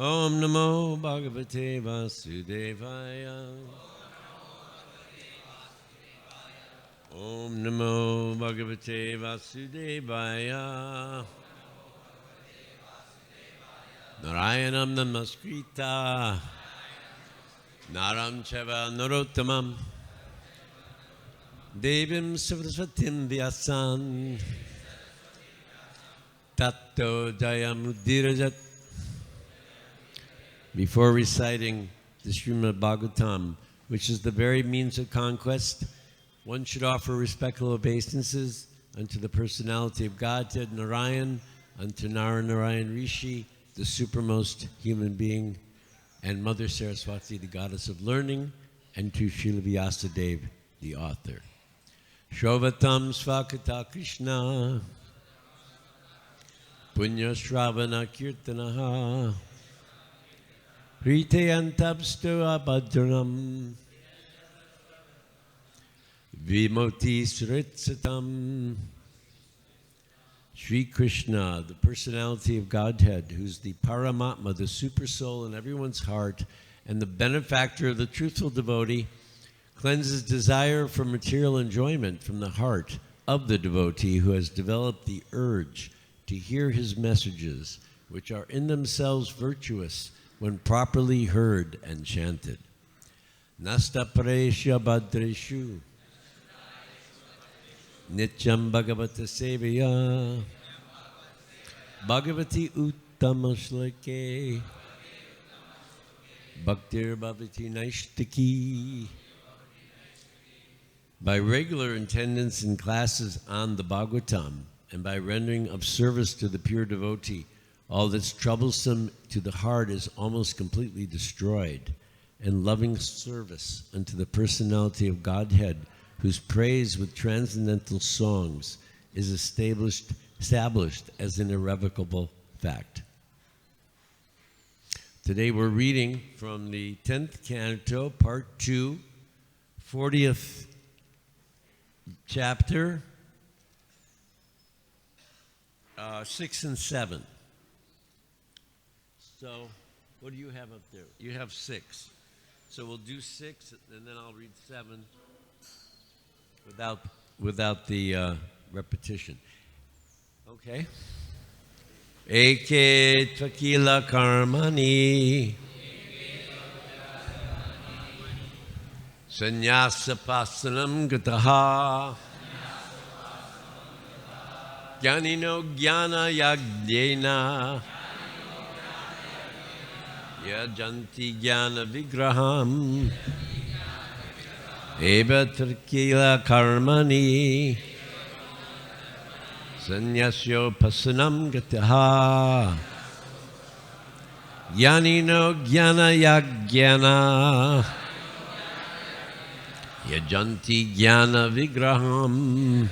Om Namo Bhagavate Vasudevaya. Om Namo Bhagavate Vasudevaya. Narayanam Namaskrita Naram Chava Narottamam Devim Saraswatim Vyasan Tatto Jayam Uddirajat. Before reciting the Srimad Bhagavatam, which is the very means of conquest, one should offer respectful obeisances unto the personality of Godhead Narayan, unto Narayan Rishi, the supermost human being, and Mother Saraswati, the goddess of learning, and to Srila Vyasadeva, the author. Shrovatam Svakata Krishna Punya Shravana Kirtanaha Ritayantabstu Abhadranam Vimoti Sritsatam. Sri Krishna, the personality of Godhead, who's the Paramatma, the super soul in everyone's heart, and the benefactor of the truthful devotee, cleanses desire for material enjoyment from the heart of the devotee who has developed the urge to hear his messages, which are in themselves virtuous when properly heard and chanted. Nasta Paresha Bhadreshu Nityam Bhagavata Sevaya Bhagavati Uttama Shlake Bhaktir Bhavati Naishtaki. By regular attendance in classes on the Bhagavatam and by rendering of service to the pure devotee, all that's troublesome to the heart is almost completely destroyed, and loving service unto the personality of Godhead, whose praise with transcendental songs is established as an irrevocable fact. Today we're reading from the 10th canto, part 2, 40th chapter, 6 and 7. So, what do you have up there? You have 6. So we'll do 6, and then I'll read 7 without the repetition. Okay. Eke tvakila karmani sannyasa pasanam gataha jnanino jnana yagdena yajanti jnana vigraham eva tvakila karmani sannyasyo pasanam gataha jnanino jnana yagdena yajanti jnana vigraham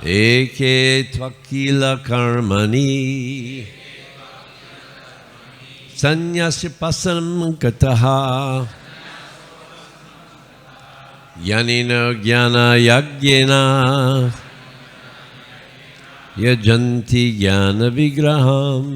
eke tvakila karmani sannyasya pasanam gataha jnanino jnana yagdena yajanti jnana vigraham.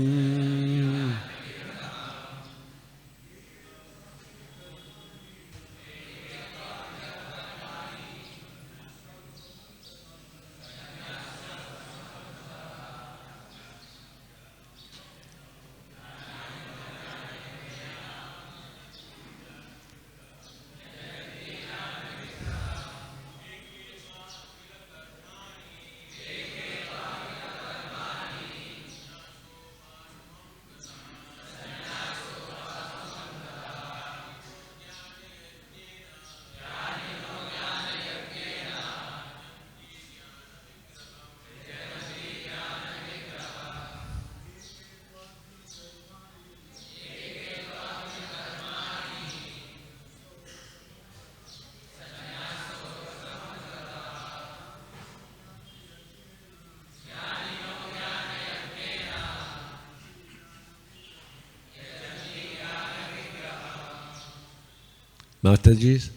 Mataji's?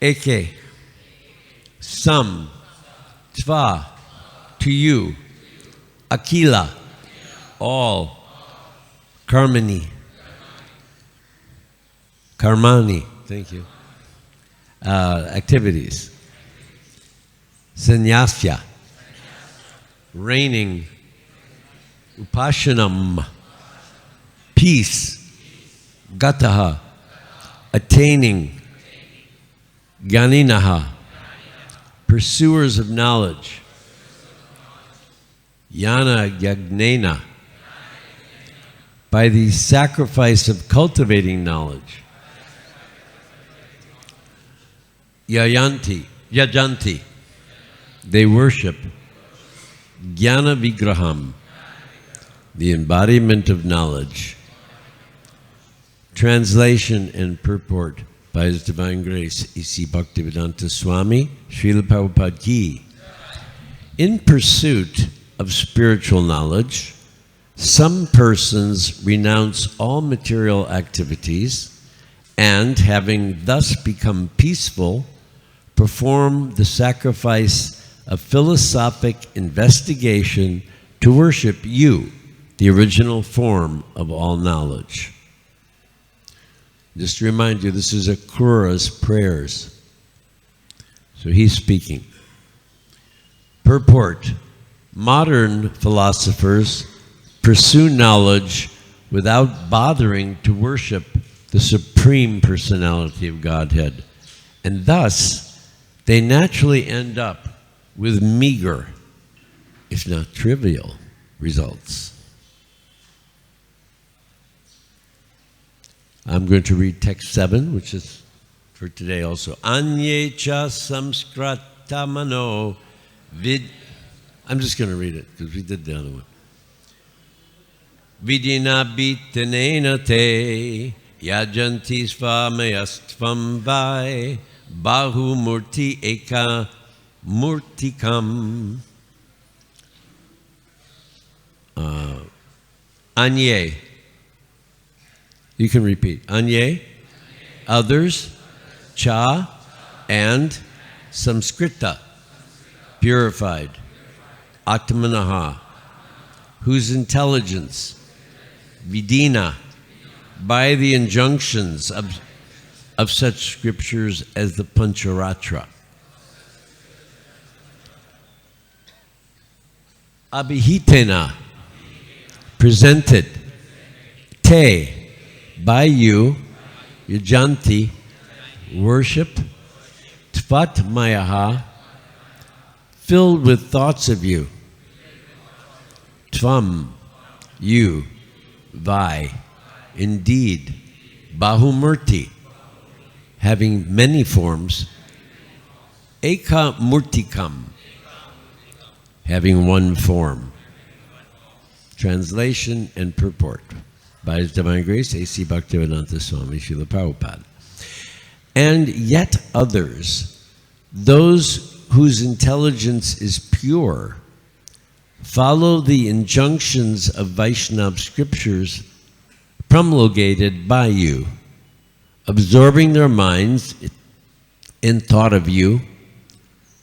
Eke, some, tva, to you, akila, all, karmani, karmani, thank you, activities, sannyasya, reigning, upashanam, peace, gataha, attaining, Gyaninaha, pursuers of knowledge. Yana yagnena, by the sacrifice of cultivating knowledge. Yajanti, they worship. Jnana vigraham, the embodiment of knowledge. Translation and purport by His Divine Grace, E.C. Bhaktivedanta Swami, Srila Prabhupada Ki. In pursuit of spiritual knowledge, some persons renounce all material activities and, having thus become peaceful, perform the sacrifice of philosophic investigation to worship you, the original form of all knowledge. Just to remind you, this is Akrura's prayers. So he's speaking. Purport. Modern philosophers pursue knowledge without bothering to worship the Supreme Personality of Godhead. And thus, they naturally end up with meager, if not trivial, results. I'm going to read text 7, which is for today also. Anye cha samskratamano vid. I'm just going to read it because we did the other one. Vidina bitenena te yajanti svamayastvam vai bahu murti eka murtikam. Anye. You can repeat. Anye, others, cha, and samskrita, purified. Atmanaha, whose intelligence, vidina, by the injunctions of such scriptures as the Pancharatra. Abhihitena, presented. Te, by you, yajanti, worship. Tvat mayaha, filled with thoughts of you. Tvam, you. Vai, indeed. Bahumurti, having many forms. Eka murtikam, having one form. Translation and purport by His Divine Grace, A.C. Bhaktivedanta Swami, Srila Prabhupada. And yet others, those whose intelligence is pure, follow the injunctions of Vaishnava scriptures promulgated by you, absorbing their minds in thought of you.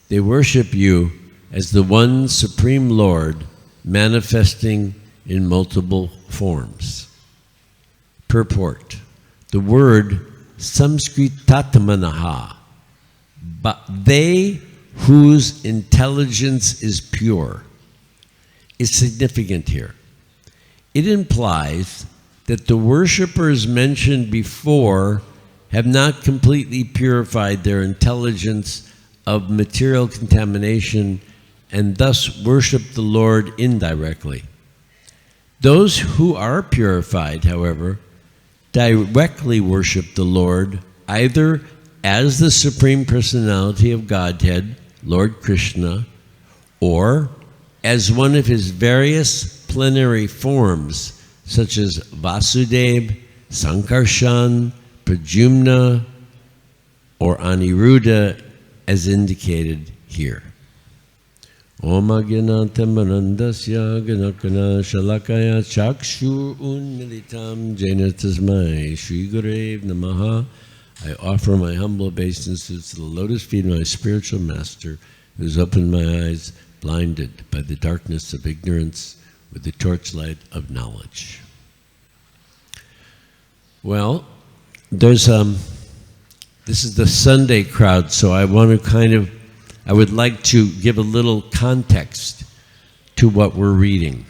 They worship you as the one Supreme Lord manifesting in multiple forms. Purport. The word samskritatmanaha, but they whose intelligence is pure, is significant here. It implies that the worshippers mentioned before have not completely purified their intelligence of material contamination and thus worship the Lord indirectly. Those who are purified, however, directly worship the Lord either as the Supreme Personality of Godhead, Lord Krishna, or as one of His various plenary forms, such as Vasudeva, Sankarshan, Pradyumna, or Aniruddha, as indicated here. Om Agyanantamarandasya Ganakana Shalakaya Chakshu Unmilitam Jena Tasmai Shri Gurev Namaha I offer my humble obeisances to the lotus feet of my spiritual master, who has opened my eyes, blinded by the darkness of ignorance with the torchlight of knowledge. Well, this is the Sunday crowd, so I want to I would like to give a little context to what we're reading.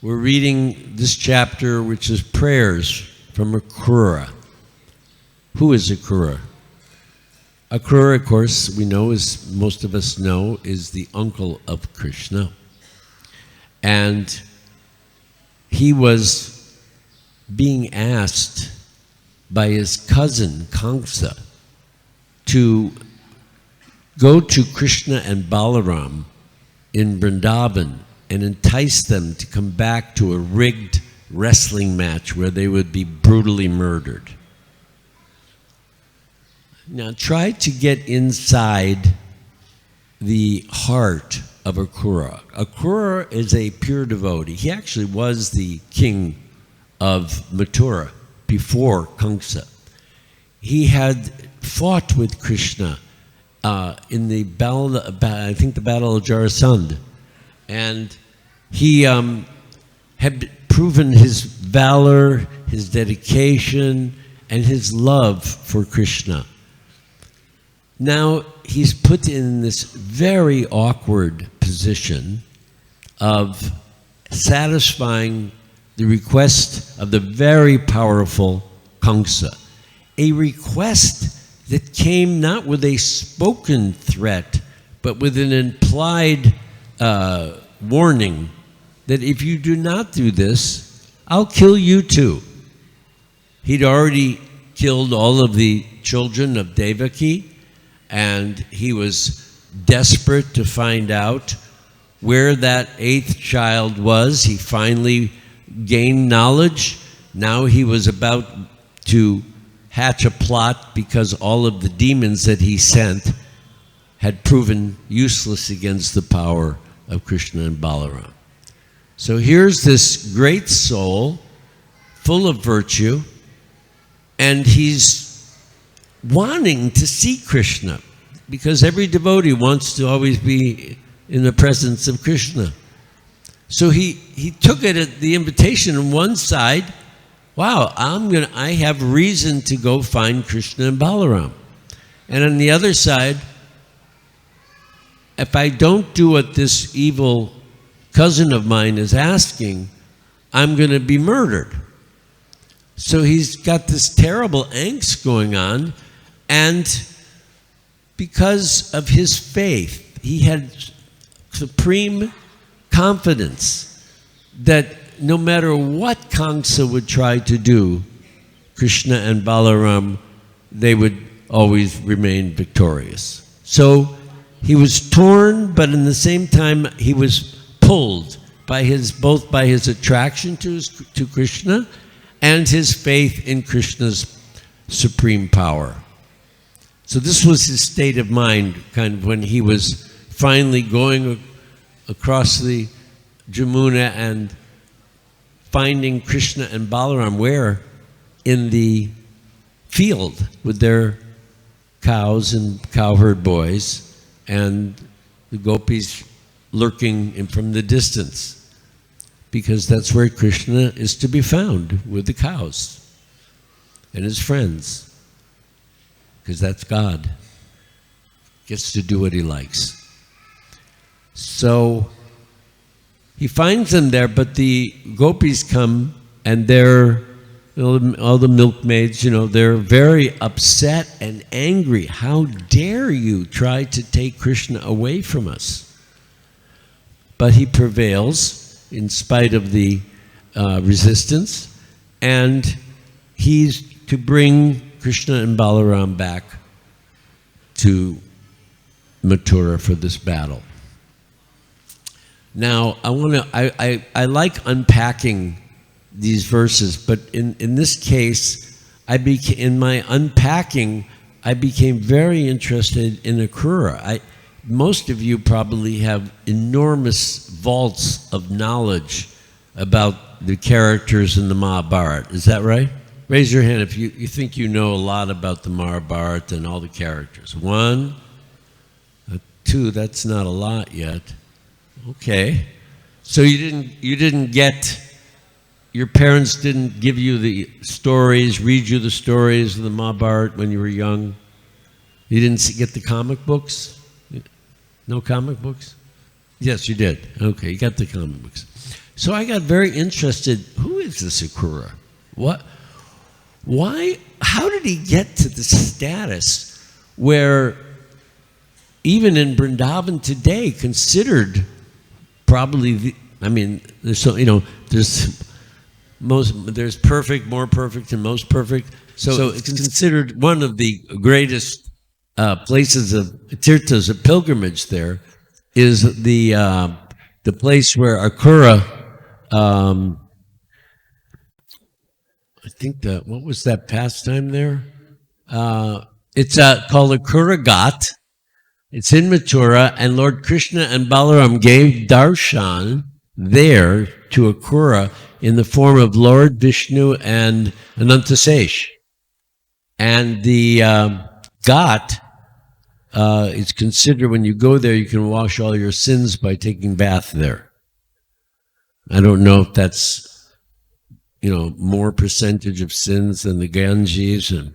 We're reading this chapter, which is prayers from Akrura. Who is Akrura? Akrura, of course, we know, as most of us know, is the uncle of Krishna. And he was being asked by his cousin, Kamsa, to go to Krishna and Balaram in Vrindavan and entice them to come back to a rigged wrestling match where they would be brutally murdered. Now try to get inside the heart of Akrura. Akrura is a pure devotee. He actually was the king of Mathura before Kamsa. He had fought with Krishna in the battle, I think the Battle of Jarasandha, and he had proven his valor, his dedication, and his love for Krishna. Now he's put in this very awkward position of satisfying the request of the very powerful Kamsa, a request that came not with a spoken threat, but with an implied warning that if you do not do this, I'll kill you too. He'd already killed all of the children of Devaki, and he was desperate to find out where that 8th child was. He finally gained knowledge. Now he was about to hatch a plot because all of the demons that he sent had proven useless against the power of Krishna and Balaram. So here's this great soul, full of virtue, and he's wanting to see Krishna, because every devotee wants to always be in the presence of Krishna. So he took it at the invitation on one side. Wow, I have reason to go find Krishna and Balaram. And on the other side, if I don't do what this evil cousin of mine is asking, I'm going to be murdered. So he's got this terrible angst going on, and because of his faith, he had supreme confidence that no matter what Kamsa would try to do, Krishna and Balaram, they would always remain victorious. So he was torn, but in the same time, he was pulled by both by his attraction to Krishna and his faith in Krishna's supreme power. So this was his state of mind, kind of when he was finally going across the Jamuna and finding Krishna and Balaram where? In the field with their cows and cowherd boys, and the gopis lurking in from the distance, because that's where Krishna is to be found, with the cows and his friends, because that's God. Gets to do what he likes. So he finds them there, but the gopis come, and they're, all the milkmaids, they're very upset and angry. How dare you try to take Krishna away from us? But he prevails in spite of the resistance, and he's to bring Krishna and Balaram back to Mathura for this battle. Now, I like unpacking these verses, but in this case, in my unpacking, I became very interested in Akrura. Most of you probably have enormous vaults of knowledge about the characters in the Mahabharata. Is that right? Raise your hand if you think you know a lot about the Mahabharata and all the characters. 1, 2, that's not a lot yet. Okay. So you didn't get, your parents didn't give you the stories, read you the stories of the Mahabharata when you were young? You didn't get the comic books? No comic books? Yes, you did. Okay, you got the comic books. So I got very interested. Who is this Akrura? What? Why? How did he get to the status where even in Vrindavan today considered probably there's so there's perfect, more perfect, and most perfect. So it's considered one of the greatest places of tirthas of pilgrimage. There is the place where Akrura. I think what was that pastime there? It's called Akrura Ghat. It's in Mathura, and Lord Krishna and Balaram gave darshan there to Akrura in the form of Lord Vishnu and Anantasesh. And the Ghat is considered, when you go there, you can wash all your sins by taking bath there. I don't know if that's, more percentage of sins than the Ganges and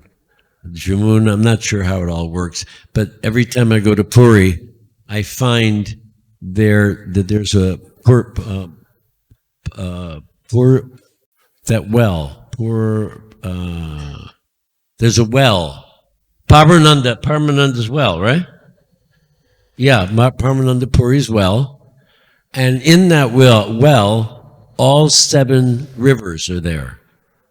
Jamuna. I'm not sure how it all works. But every time I go to Puri, I find that there's a there's a well. Paramananda's well, right? Yeah, Paramananda Puri's well. And in that well, all 7 rivers are there.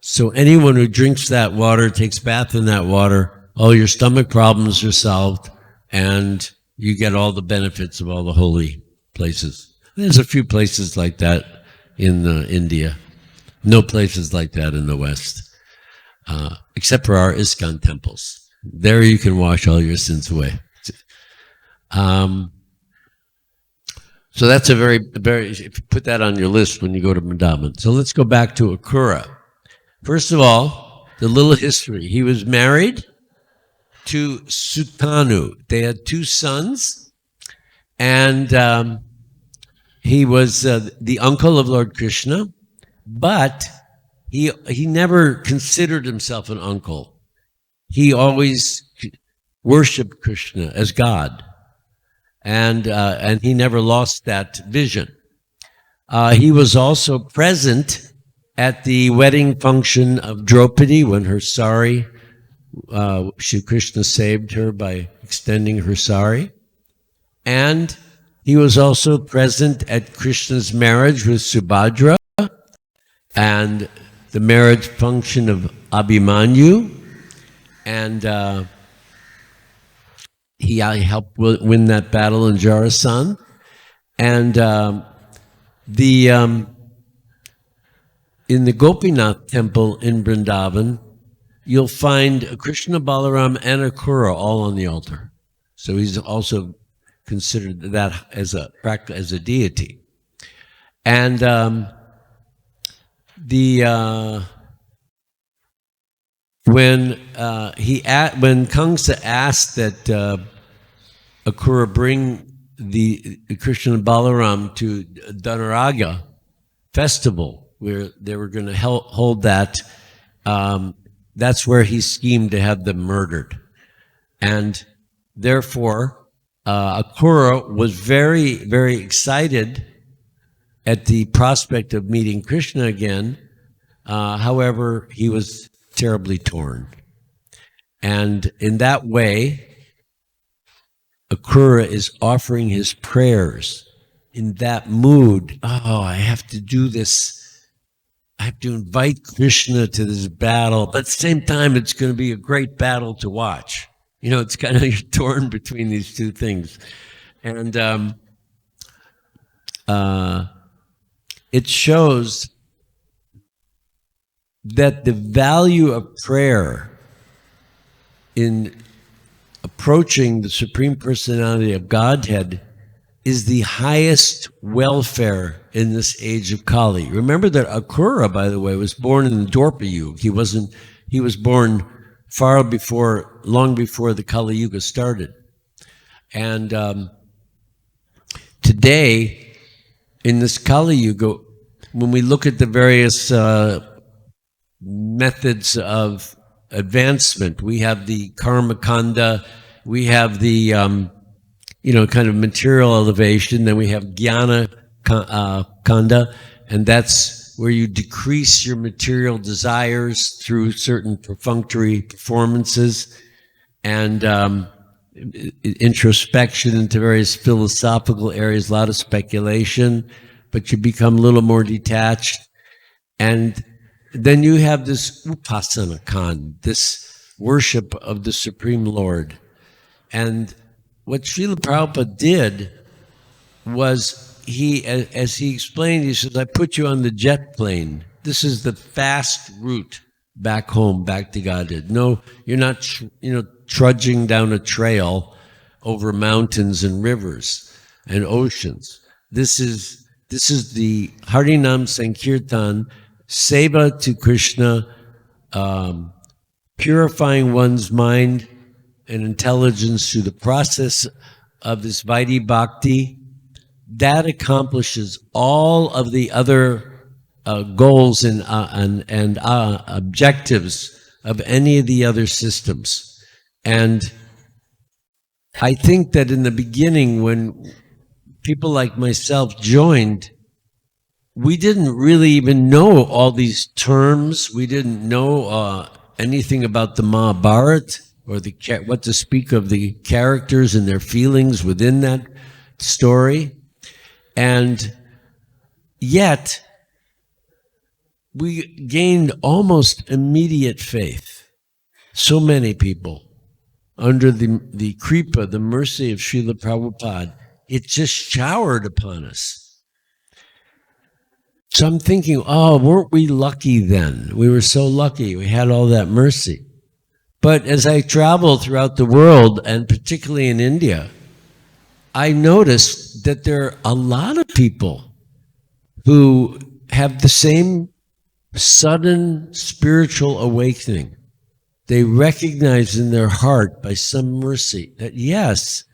So anyone who drinks that water, takes bath in that water, all your stomach problems are solved, and you get all the benefits of all the holy places. There's a few places like that in India. No places like that in the West, except for our ISKCON temples. There you can wash all your sins away. So that's a very, if you put that on your list when you go to Vrindavan. So let's go back to Akrura. First of all, the little history. He was married to Sutanu. They had 2 sons, and he was the uncle of Lord Krishna, but he never considered himself an uncle. He always worshipped Krishna as God. And he never lost that vision. He was also present at the wedding function of Draupadi when her sari, Shri Krishna saved her by extending her sari. And he was also present at Krishna's marriage with Subhadra and the marriage function of Abhimanyu. And he helped win that battle in Jarasan. And in the Gopinath temple in Vrindavan, you'll find Krishna, Balaram, and Akrura all on the altar. So he's also considered that as a deity. And when Kamsa asked that Akrura bring the Krishna and Balaram to Dhanaraga festival, where they were going to hold that, that's where he schemed to have them murdered. And therefore, Akrura was very, very excited at the prospect of meeting Krishna again. However, he was terribly torn. And in that way, Akrura is offering his prayers in that mood. Oh, I have to do this. I have to invite Krishna to this battle, but at the same time, it's going to be a great battle to watch. It's kind of, you're torn between these two things. And it shows that the value of prayer in approaching the Supreme Personality of Godhead is the highest welfare in this age of Kali. Remember that Akrura, by the way, was born in the Dwapara Yuga. He was born long before the Kali Yuga started. And today, in this Kali Yuga, when we look at the various methods of advancement, we have the karma kanda, we have the kind of material elevation, then we have jnana kanda, and that's where you decrease your material desires through certain perfunctory performances and introspection into various philosophical areas, a lot of speculation, but you become a little more detached. And then you have this upasana kanda, this worship of the Supreme Lord. And what Srila Prabhupada did was, as he explained, he says, I put you on the jet plane. This is the fast route back home, back to Godhead. No, you're not, trudging down a trail over mountains and rivers and oceans. This is the Harinam Sankirtan, seva to Krishna, purifying one's mind and intelligence through the process of this Vaidhi Bhakti. That accomplishes all of the other goals and objectives of any of the other systems. And I think that in the beginning, when people like myself joined, we didn't really even know all these terms. We didn't know anything about the Mahabharata or what to speak of the characters and their feelings within that story. And yet, we gained almost immediate faith. So many people, under the kripa, the mercy of Srila Prabhupada, it just showered upon us. So I'm thinking, weren't we lucky then? We were so lucky. We had all that mercy. But as I travel throughout the world, and particularly in India, I noticed that there are a lot of people who have the same sudden spiritual awakening. They recognize in their heart by some mercy that yes,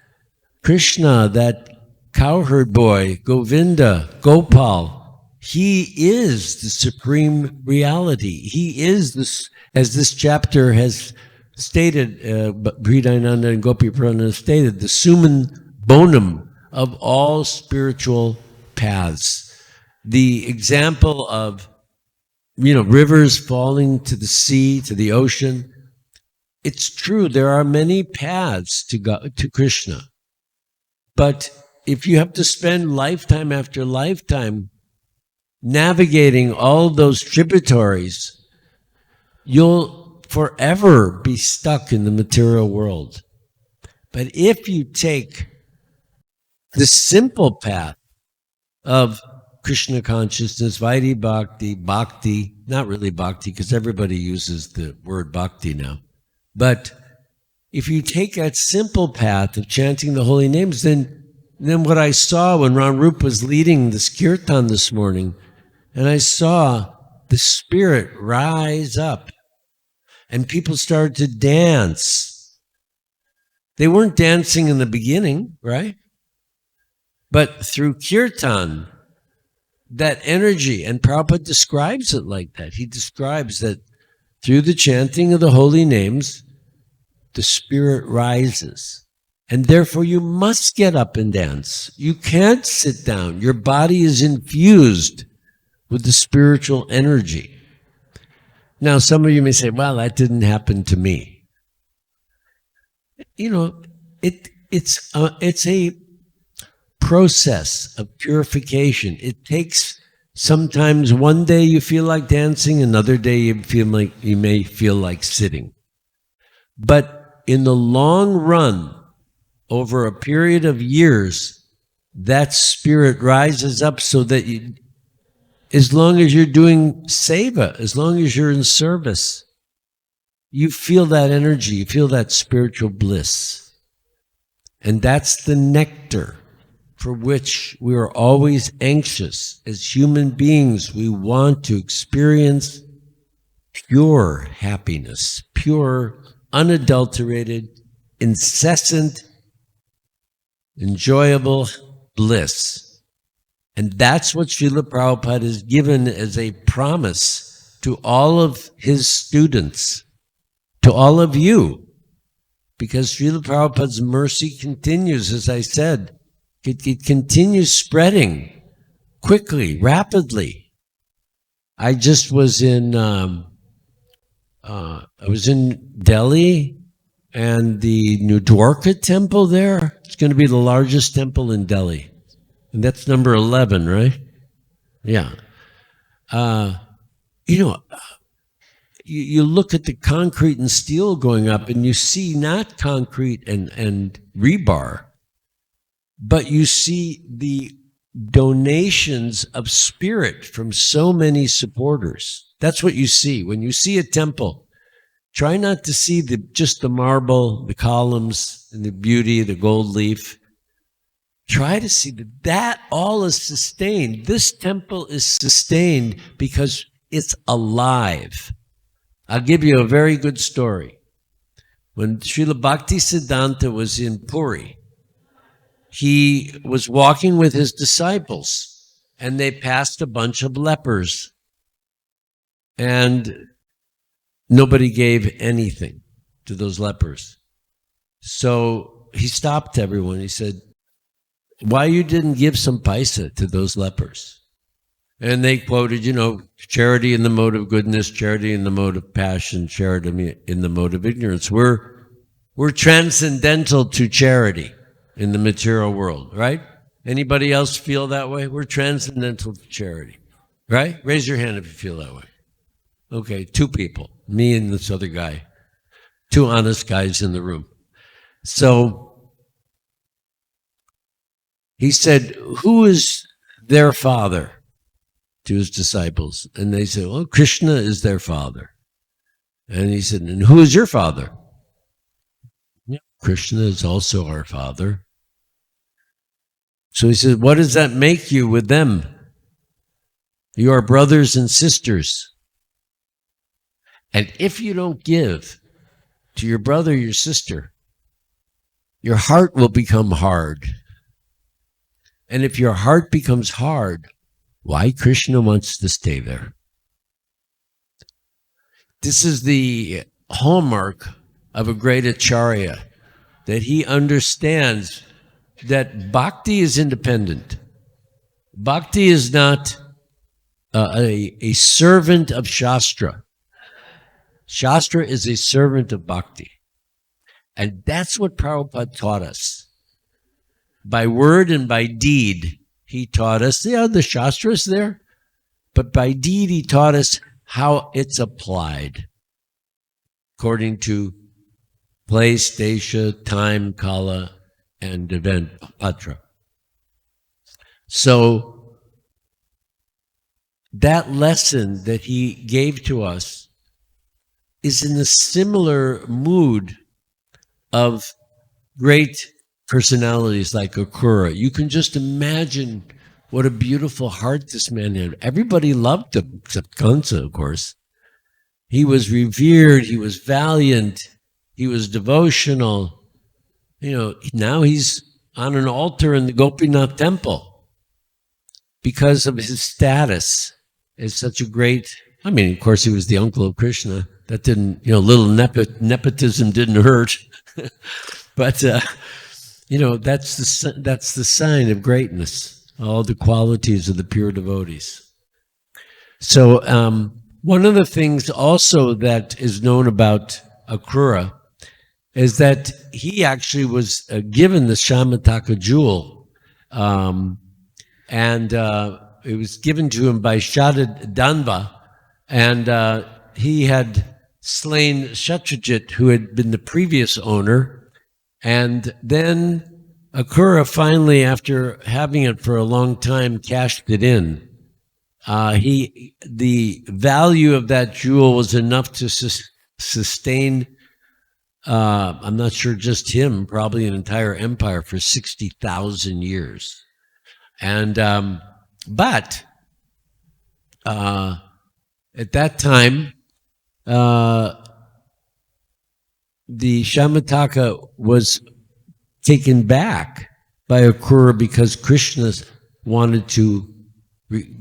Krishna, that cowherd boy, Govinda, Gopal, he is the supreme reality. He is this, as this chapter has stated, Brihadananda and Gopi Purana stated, the summum bonum of all spiritual paths. The example of, rivers falling to the sea, to the ocean. It's true, there are many paths to Krishna. But if you have to spend lifetime after lifetime navigating all those tributaries, you'll forever be stuck in the material world. But if you take the simple path of Krishna consciousness, Vaidhi Bhakti, not really Bhakti because everybody uses the word Bhakti now, but if you take that simple path of chanting the holy names, then what I saw when Ram Rup was leading this kirtan this morning, and I saw the spirit rise up, and people started to dance. They weren't dancing in the beginning, right? But through kirtan, that energy, and Prabhupada describes it like that. He describes that through the chanting of the holy names, the spirit rises. And therefore you must get up and dance. You can't sit down. Your body is infused with the spiritual energy. Now, some of you may say, well, that didn't happen to me. It's a process of purification. It takes sometimes one day you feel like dancing, another day you may feel like sitting. But in the long run, over a period of years, that spirit rises up so that as long as you're doing seva, as long as you're in service, you feel that energy, you feel that spiritual bliss. And that's the nectar for which we are always anxious. As human beings, we want to experience pure happiness, pure, unadulterated, incessant, enjoyable bliss. And that's what Srila Prabhupada has given as a promise to all of his students, to all of you. Because Srila Prabhupada's mercy continues, as I said. It continues spreading quickly, rapidly. I just was in Delhi, and the New Dwarka temple there, it's going to be the largest temple in Delhi. And that's number 11, right? Yeah. You look at the concrete and steel going up, and you see not concrete and rebar, but you see the donations of spirit from so many supporters. That's what you see. When you see a temple, try not to see just the marble, the columns, and the beauty, the gold leaf. Try to see that all is sustained. This temple is sustained because it's alive. I'll give you a very good story. When Srila Bhaktisiddhanta was in Puri, he was walking with his disciples, and they passed a bunch of lepers. And nobody gave anything to those lepers. So he stopped everyone. He said, why you didn't give some paisa to those lepers? And they quoted, charity in the mode of goodness, charity in the mode of passion, charity in the mode of ignorance. We're transcendental to charity in the material world, right? Anybody else feel that way? We're transcendental to charity, right? Raise your hand if you feel that way. Okay, 2 people, me and this other guy, 2 honest guys in the room. So he said, who is their father? To his disciples. And they said, well, Krishna is their father. And he said, and who is your father? Yeah, Krishna is also our father. So he said, what does that make you with them? You are brothers and sisters. And if you don't give to your brother or your sister, your heart will become hard. And if your heart becomes hard, why Krishna wants to stay there? This is the hallmark of a great acharya, that he understands that bhakti is independent. Bhakti is not a servant of Shastra. Shastra is a servant of bhakti. And that's what Prabhupada taught us. By word and by deed, he taught us, the Shastra is there, but by deed he taught us how it's applied according to place, desha, time, kala, and event, patra. So that lesson that he gave to us is in a similar mood of great personalities like Akrura. You can just imagine what a beautiful heart this man had. Everybody loved him, except Kansa, of course. He was revered, he was valiant, he was devotional. Now he's on an altar in the Gopinath temple because of his status as such a great, of course he was the uncle of Krishna. That didn't, little nepotism didn't hurt. But that's the sign of greatness, all the qualities of the pure devotees. So one of the things also that is known about Akrura is that he actually was given the Shamataka jewel, and it was given to him by Shatadanva, and he had slain Shatrajit, who had been the previous owner. And then Akrura finally, after having it for a long time, cashed it in. The value of that jewel was enough to sustain, I'm not sure just him, probably an entire empire for 60,000 years. And but at that time, the Shamataka was taken back by Akrura because Krishna wanted to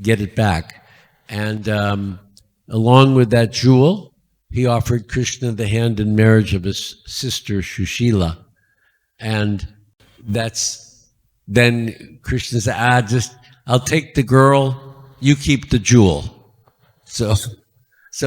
get it back. And along with that jewel, he offered Krishna the hand in marriage of his sister Shushila. And then Krishna said, I'll take the girl, you keep the jewel. So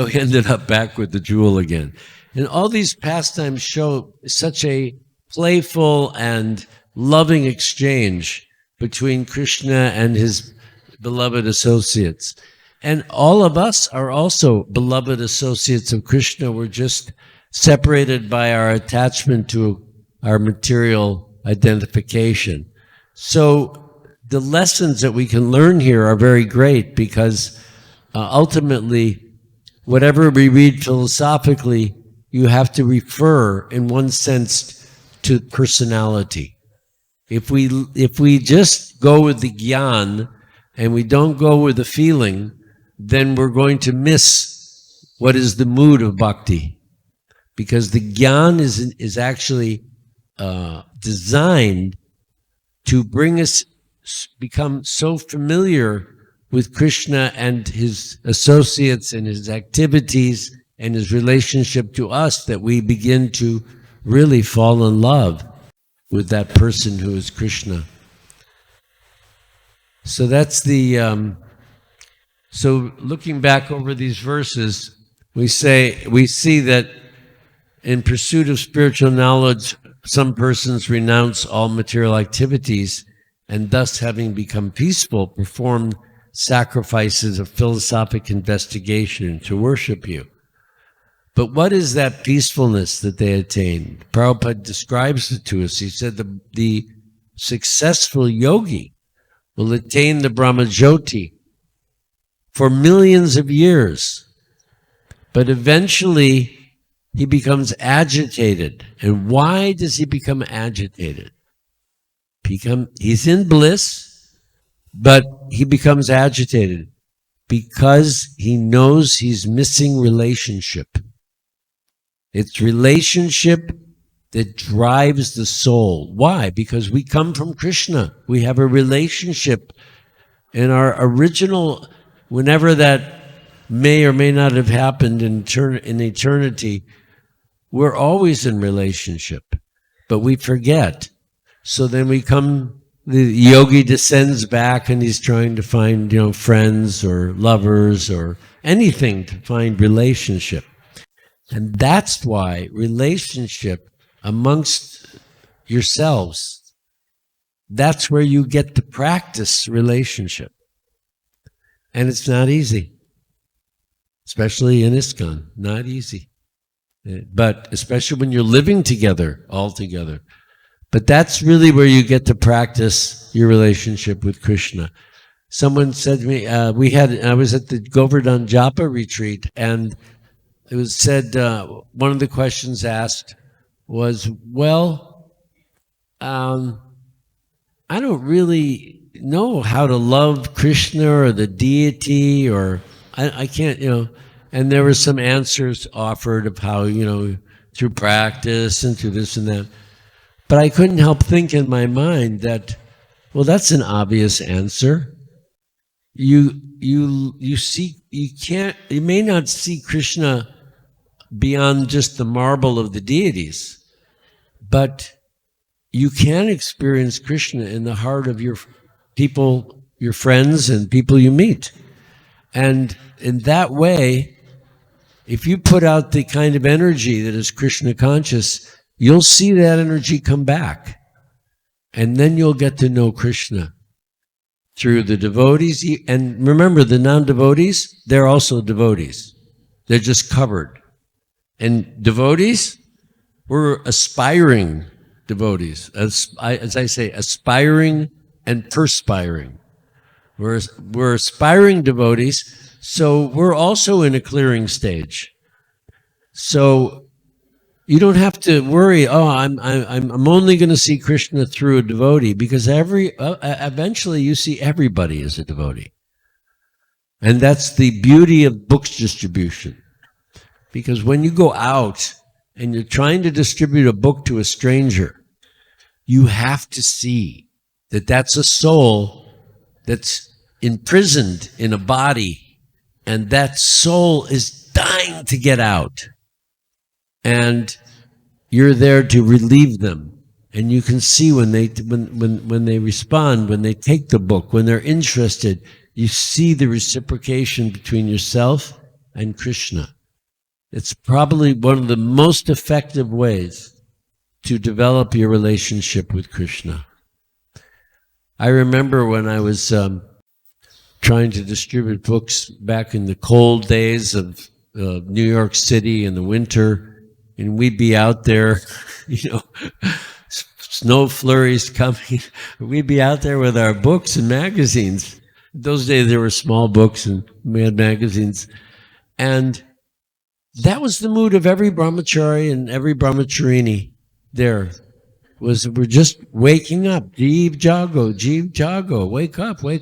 he ended up back with the jewel again. And all these pastimes show such a playful and loving exchange between Krishna and his beloved associates. And all of us are also beloved associates of Krishna. We're just separated by our attachment to our material identification. So the lessons that we can learn here are very great because ultimately, whatever we read philosophically, you have to refer, in one sense, to personality. If we just go with the gyan and we don't go with the feeling, then we're going to miss what is the mood of bhakti. Because the gyan is actually designed to bring us become so familiar with Krishna and his associates and his activities and his relationship to us that we begin to really fall in love with that person who is Krishna. So that's the, so looking back over these verses, we see that in pursuit of spiritual knowledge, some persons renounce all material activities and thus, having become peaceful, perform sacrifices of philosophic investigation to worship you. But what is that peacefulness that they attain? Prabhupada describes it to us. He said the successful yogi will attain the Brahmajyoti for millions of years, but eventually he becomes agitated. And why does he become agitated? He's in bliss, but he becomes agitated because he knows he's missing relationship. It's relationship that drives the soul. Why? Because we come from Krishna. We have a relationship. And our original, whenever that may or may not have happened in eternity, we're always in relationship, but we forget. So then the yogi descends back and he's trying to find, friends or lovers or anything to find relationship. And that's why relationship amongst yourselves, that's where you get to practice relationship. And it's not easy, especially in ISKCON, not easy. But especially when you're living together, all together. But that's really where you get to practice your relationship with Krishna. Someone said to me, I was at the Govardhan Japa retreat, and it was said, one of the questions asked was, well, I don't really know how to love Krishna or the deity, or I can't, and there were some answers offered of how, through practice and through this and that. But I couldn't help think in my mind that, well, that's an obvious answer. You may not see Krishna beyond just the marble of the deities, but you can experience Krishna in the heart of your people, your friends and people you meet. And in that way, if you put out the kind of energy that is Krishna conscious, you'll see that energy come back. And then you'll get to know Krishna through the devotees. And remember, the non-devotees, they're also devotees. They're just covered. And devotees, we're aspiring devotees. As I say, aspiring and perspiring. We're aspiring devotees, so we're also in a clearing stage. So You don't have to worry. Oh, I'm only going to see Krishna through a devotee, because eventually you see everybody as a devotee, and that's the beauty of books distribution. Because when you go out and you're trying to distribute a book to a stranger, you have to see that that's a soul that's imprisoned in a body, and that soul is dying to get out. And you're there to relieve them. And you can see when they respond, when they take the book, when they're interested, you see the reciprocation between yourself and Krishna. It's probably one of the most effective ways to develop your relationship with Krishna. I remember when I was trying to distribute books back in the cold days of New York City in the winter, and we'd be out there, snow flurries coming. We'd be out there with our books and magazines. Those days there were small books and we had magazines. And that was the mood of every brahmachari and every brahmacharini there. We're just waking up. Jeev jago, wake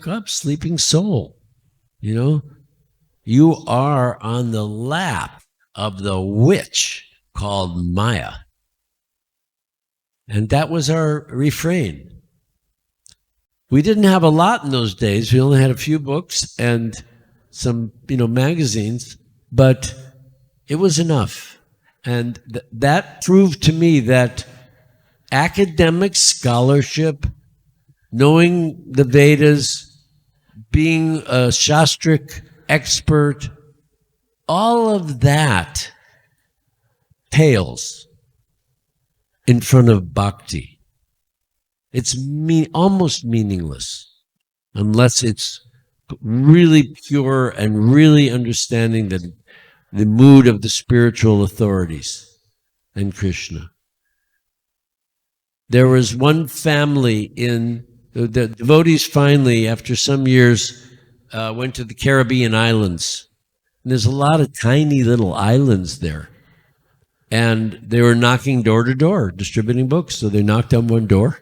up, sleeping soul. You are on the lap of the witch called Maya. And that was our refrain. We didn't have a lot in those days. We only had a few books and some, magazines, but it was enough. And that proved to me that academic scholarship, knowing the Vedas, being a Shastric expert, all of that pales in front of bhakti. It's almost meaningless unless it's really pure and really understanding the mood of the spiritual authorities and Krishna. There was one family the devotees finally, after some years, went to the Caribbean islands. And there's a lot of tiny little islands there. And they were knocking door to door, distributing books. So they knocked on one door.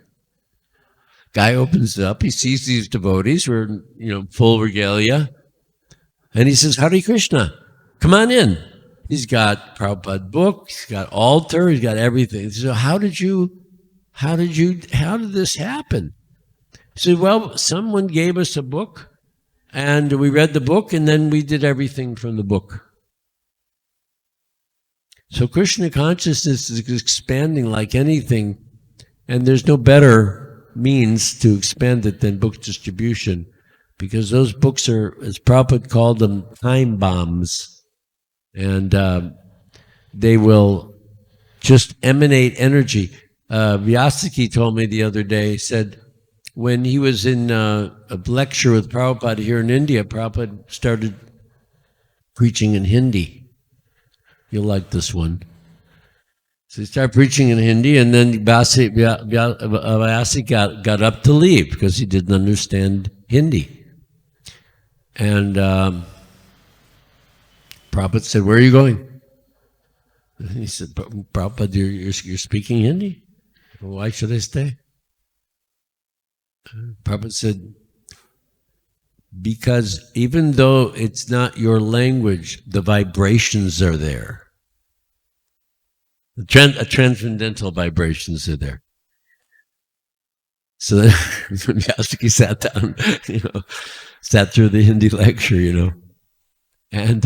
Guy opens it up. He sees these devotees who are, full regalia. And he says, Hare Krishna, come on in. He's got Prabhupada book. He's got altar. He's got everything. So how did this happen? He said, well, someone gave us a book and we read the book and then we did everything from the book. So Krishna consciousness is expanding like anything, and there's no better means to expand it than book distribution, because those books are, as Prabhupada called them, time bombs, and they will just emanate energy. Vyasaki told me the other day, said when he was in a lecture with Prabhupada here in India, Prabhupada started preaching in Hindi. You'll like this one. So he started preaching in Hindi, and then Vyasaki got up to leave because he didn't understand Hindi. And Prabhupada said, where are you going? And he said, Prabhupada, you're speaking Hindi? Why should I stay? Prabhupada said, because even though it's not your language, the vibrations are there. The transcendental vibrations are there. So then Vyasaki sat down, sat through the Hindi lecture, and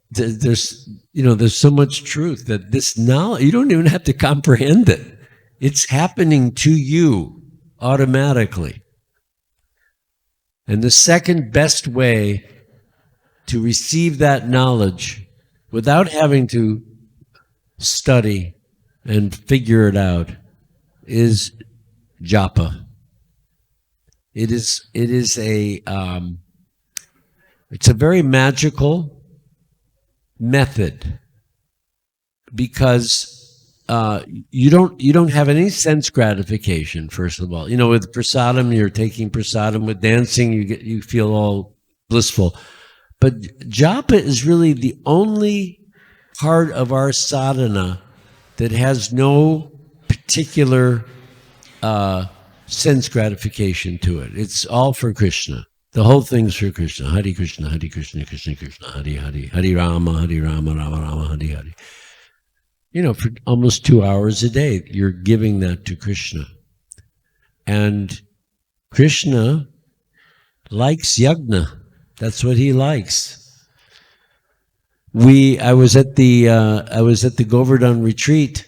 there's so much truth that this knowledge, you don't even have to comprehend it. It's happening to you automatically. And the second best way to receive that knowledge without having to study and figure it out is japa. It's a very magical method because you don't have any sense gratification. First of all, with prasadam, you're taking prasadam. With dancing, you feel all blissful. But japa is really the only part of our sadhana that has no particular sense gratification to it. It's all for Krishna. The whole thing's for Krishna. Hare Krishna, Hare Krishna, Krishna Krishna, Hare Hare, Hare Rama, Hare Rama, Rama Rama, Hare Hare. You know, for almost 2 hours a day, you're giving that to Krishna. And Krishna likes yajna. That's what he likes. I was at the Govardhan retreat,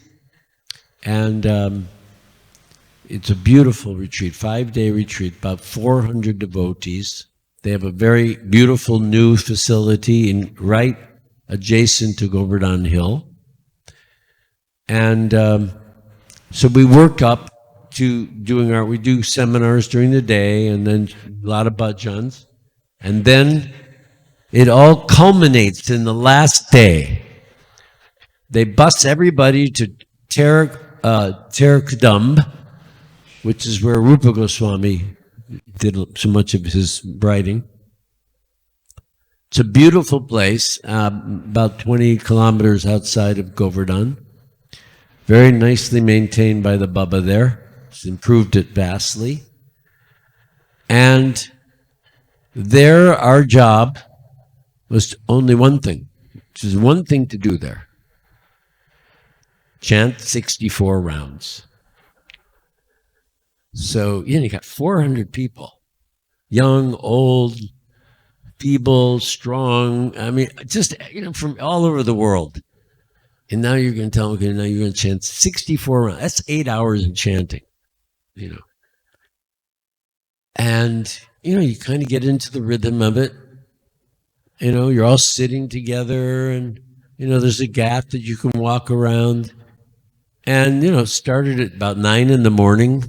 and it's a beautiful retreat, 5-day retreat, about 400 devotees. They have a very beautiful new facility right adjacent to Govardhan Hill. And so we work up to we do seminars during the day, and then a lot of bhajans. And then it all culminates in the last day. They bus everybody to Terkudamb, which is where Rupa Goswami did so much of his writing. It's a beautiful place, about 20 kilometers outside of Govardhan. Very nicely maintained by the Baba there. It's improved it vastly. And there, our job was only one thing. There's one thing to do there. Chant 64 rounds. So, you got 400 people. Young, old, feeble, strong. I mean, just, from all over the world. And now you're going to tell them, okay, now you're going to chant 64 rounds. That's 8 hours of chanting, And, you kind of get into the rhythm of it. You're all sitting together, and, there's a gap that you can walk around. And, started at about 9 in the morning,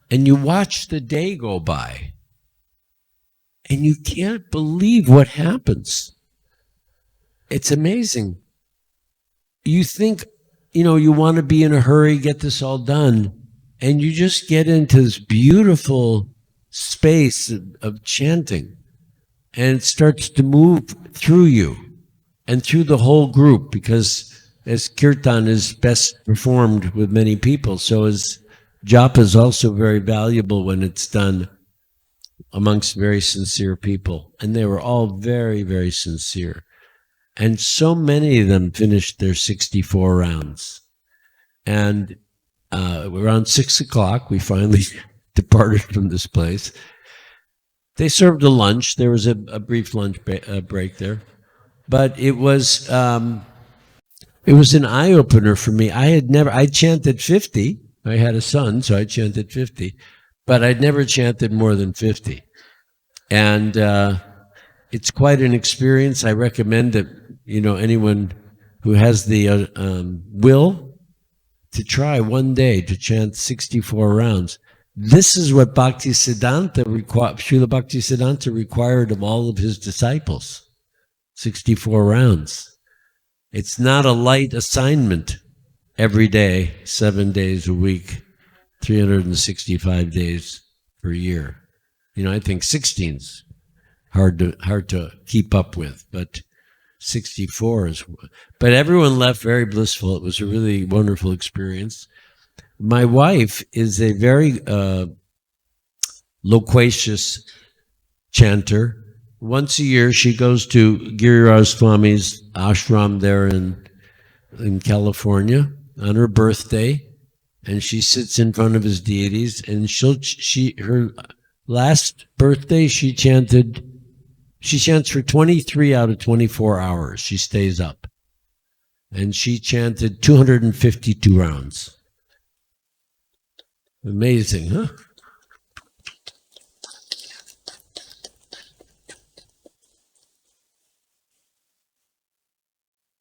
and you watch the day go by. And you can't believe what happens. It's amazing. You think, you want to be in a hurry, get this all done, and you just get into this beautiful space of chanting, and it starts to move through you and through the whole group, because as kirtan is best performed with many people, so as japa is also very valuable when it's done amongst very sincere people. And they were all very, very sincere. And so many of them finished their 64 rounds. And around 6 o'clock, we finally departed from this place. They served a lunch. There was a brief lunch break there. But it was an eye-opener for me. I chanted 50. I had a son, so I chanted 50. But I'd never chanted more than 50. And it's quite an experience. I recommend that, anyone who has the will to try one day to chant 64 rounds. This is what Srila Bhaktisiddhanta required of all of his disciples. 64 rounds. It's not a light assignment every day, 7 days a week, 365 days per year. I think 16's hard to keep up with, but 64 is. But everyone left very blissful. It was a really wonderful experience. My wife is a very loquacious chanter. Once a year, she goes to Giriraj Swami's ashram there in California on her birthday, and she sits in front of his deities. And her last birthday, she chants for 23 out of 24 hours. She stays up, and she chanted 252 rounds. Amazing, huh?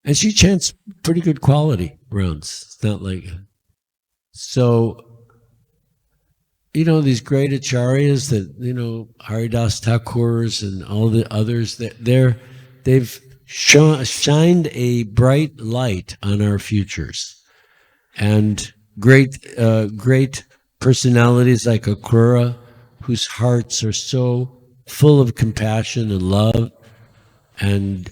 And she chants pretty good quality rounds. It's not like... So, these great acharyas that, Haridas Thakurs and all the others, they've shined a bright light on our futures. And great personalities like Akrura, whose hearts are so full of compassion and love, and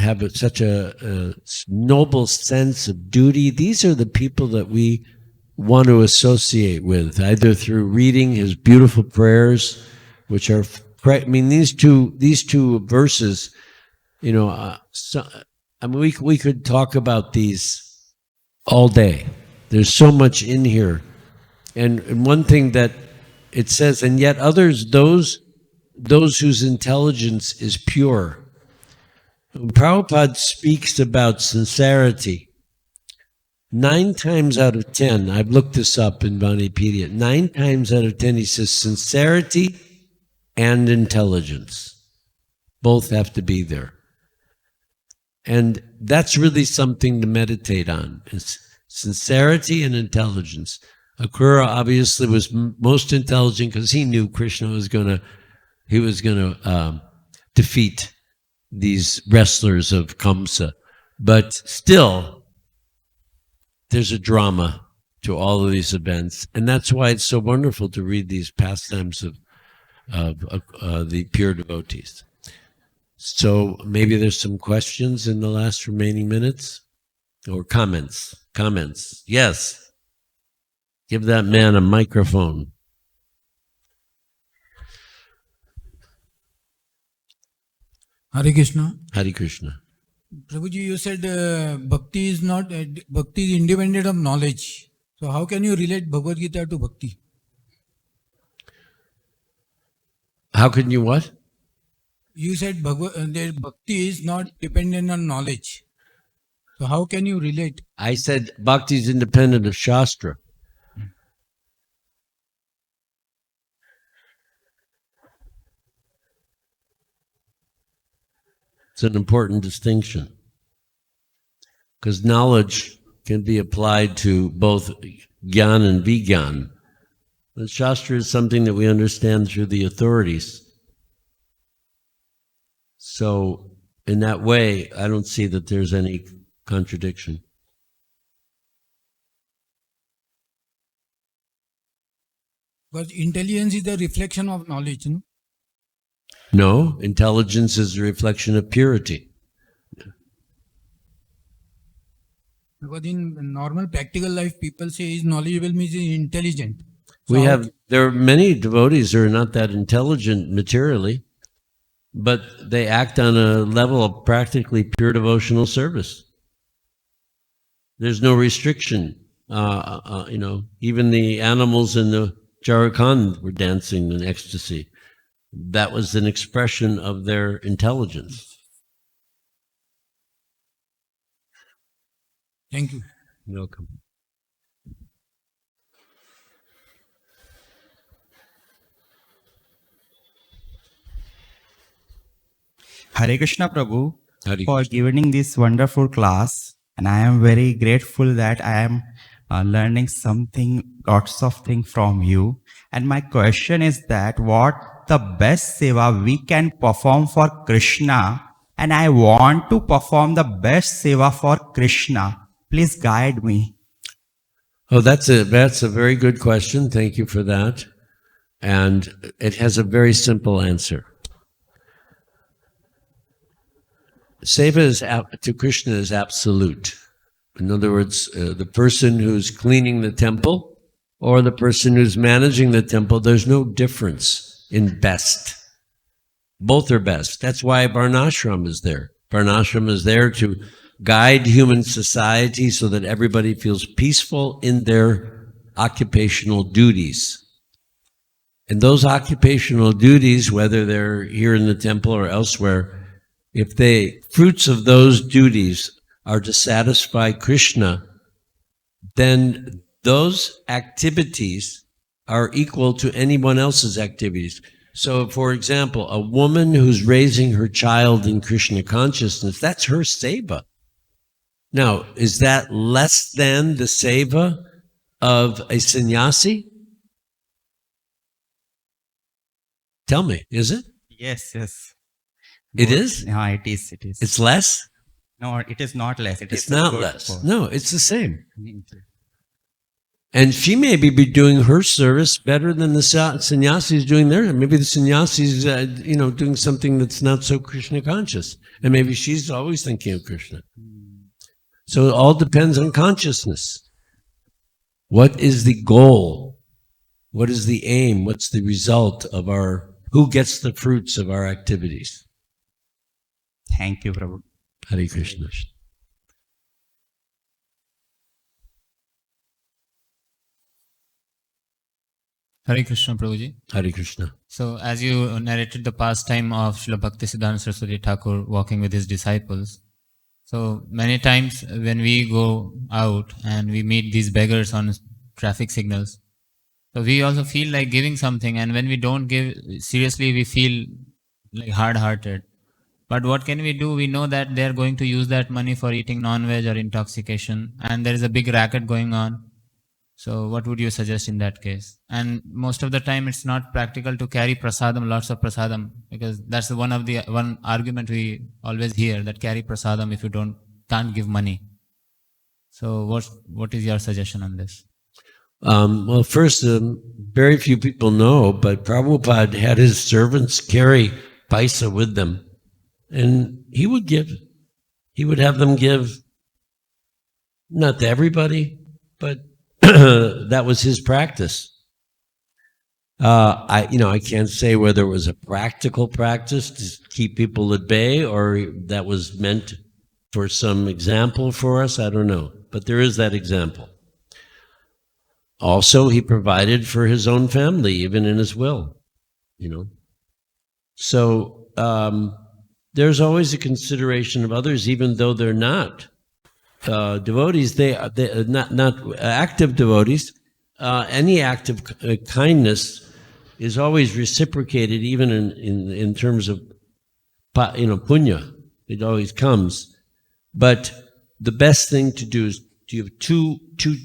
have such a noble sense of duty. These are the people that we want to associate with, either through reading his beautiful prayers, which are, I mean, these two verses, you know, I mean, we could talk about these all day. There's so much in here. And one thing that it says, and yet others, those whose intelligence is pure. Prabhupada speaks about sincerity. 9 times out of 10, I've looked this up in Vanipedia, 9 times out of 10 he says sincerity and intelligence. Both have to be there. And that's really something to meditate on, is sincerity and intelligence. Akrura obviously was most intelligent because he knew Krishna was going to defeat these wrestlers of Kamsa. But still, there's a drama to all of these events. And that's why it's so wonderful to read these pastimes of the pure devotees. So maybe there's some questions in the last remaining minutes? Or comments? Comments? Yes. Give that man a microphone. Hare Krishna. Hare Krishna. Prabhuji, you said bhakti is independent of knowledge. So how can you relate Bhagavad Gita to bhakti? How can you what? You said that bhakti is not dependent on knowledge. So how can you relate? I said bhakti is independent of Shastra. It's an important distinction, because knowledge can be applied to both Gyan and Vigyan. The Shastra is something that we understand through the authorities. So in that way, I don't see that there's any contradiction. Because intelligence is the reflection of knowledge. No? No, intelligence is a reflection of purity. Because in normal practical life, people say is knowledgeable means is intelligent. So There are many devotees who are not that intelligent materially, but they act on a level of practically pure devotional service. There's no restriction. Even the animals in the Jharkhand were dancing in ecstasy. That was an expression of their intelligence. Thank you. You're welcome. Hare Krishna Prabhu Hare for Krishna. giving this wonderful class, and I am very grateful that I am learning lots of things from you. And my question is that what the best seva we can perform for Krishna, and I want to perform the best seva for Krishna. Please guide me. Oh, that's a very good question. Thank you for that. And it has a very simple answer. Seva to Krishna is absolute. In other words, the person who's cleaning the temple or the person who's managing the temple, there's no difference in best. Both are best. That's why Varnashram is there. Varnashram is there to guide human society so that everybody feels peaceful in their occupational duties. And those occupational duties, whether they're here in the temple or elsewhere, if the fruits of those duties are to satisfy Krishna, then those activities are equal to anyone else's activities. So, for example, a woman who's raising her child in Krishna consciousness, that's her seva. Now, is that less than the seva of a sannyasi? Tell me, is it? Yes. It Good. is? Yeah, it is. It's less? No, it is not less. It's not less. No, it's the same. And she may be doing her service better than the sannyasi is doing theirs. Maybe the sannyasi is, doing something that's not so Krishna conscious. And maybe she's always thinking of Krishna. So it all depends on consciousness. What is the goal? What is the aim? What's the result of who gets the fruits of our activities? Thank you, Prabhu. Hare Krishna. Hare Krishna, Prabhuji. Hare Krishna. So, as you narrated the pastime of Srila Bhaktisiddhanta Saraswati Thakur walking with his disciples, so many times when we go out and we meet these beggars on traffic signals, so we also feel like giving something, and when we don't give, seriously, we feel like hard-hearted. But what can we do? We know that they are going to use that money for eating non-veg or intoxication, and there is a big racket going on. So what would you suggest in that case? And most of the time it's not practical to carry prasadam, lots of prasadam, because that's one argument we always hear, that carry prasadam if you can't give money. So what is your suggestion on this? Well, first, very few people know, but Prabhupada had his servants carry paisa with them, and he would give. He would have them give, not to everybody, but that was his practice. I can't say whether it was a practical practice to keep people at bay or that was meant for some example for us. I don't know, but there is that example. Also, he provided for his own family, even in his will, So there's always a consideration of others, even though they're not devotees. They not active devotees. Any act of kindness is always reciprocated, even in terms of punya. It always comes. But the best thing to do is to have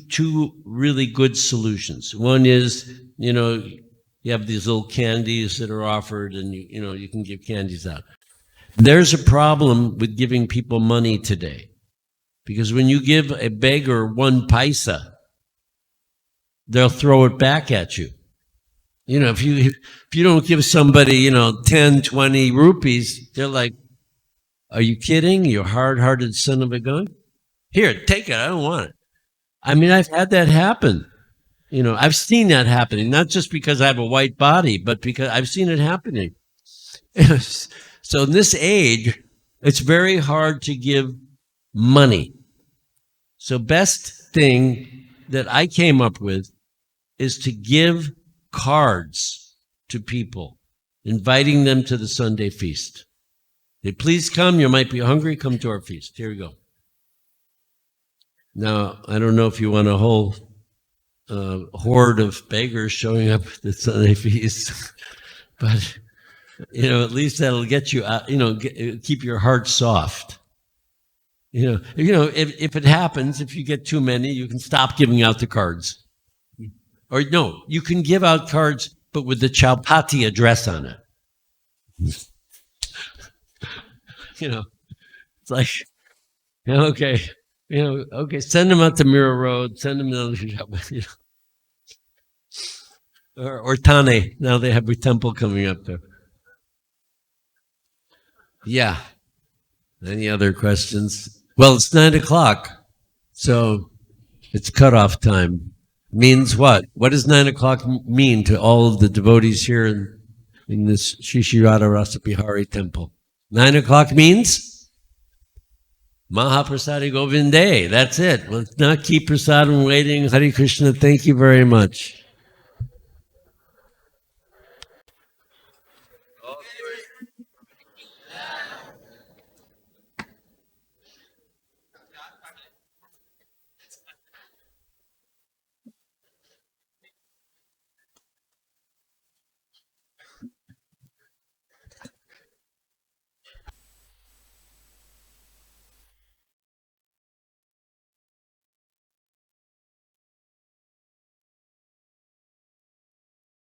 two really good solutions. One is, you have these little candies that are offered, and you can give candies out. There's a problem with giving people money today, because when you give a beggar 1 paisa, they'll throw it back at you. If you don't give somebody 10, 20 rupees, they're like, "Are you kidding? You hard-hearted son of a gun. Here, take it. I don't want it." I mean, I've had that happen. I've seen that happening, not just because I have a white body, but because I've seen it happening. So in this age, it's very hard to give money. So best thing that I came up with is to give cards to people, inviting them to the Sunday feast. Hey, please come. You might be hungry. Come to our feast. Here we go. Now, I don't know if you want a whole horde of beggars showing up at the Sunday feast, but at least that'll get you out, keep your heart soft. If it happens, if you get too many, you can stop giving out the cards. Or no, you can give out cards, but with the Chaupati address on it. It's like, okay. Okay, send them out to Mira Road, send them to or Thane. Now they have a temple coming up there. Yeah. Any other questions? Well, it's 9:00, so it's cutoff time. Means what? What does 9:00 mean to all of the devotees here in this Shishirada Rasapihari temple? 9:00 means Mahaprasadi Govinde. That's it. Let's not keep prasadam waiting. Hare Krishna, thank you very much.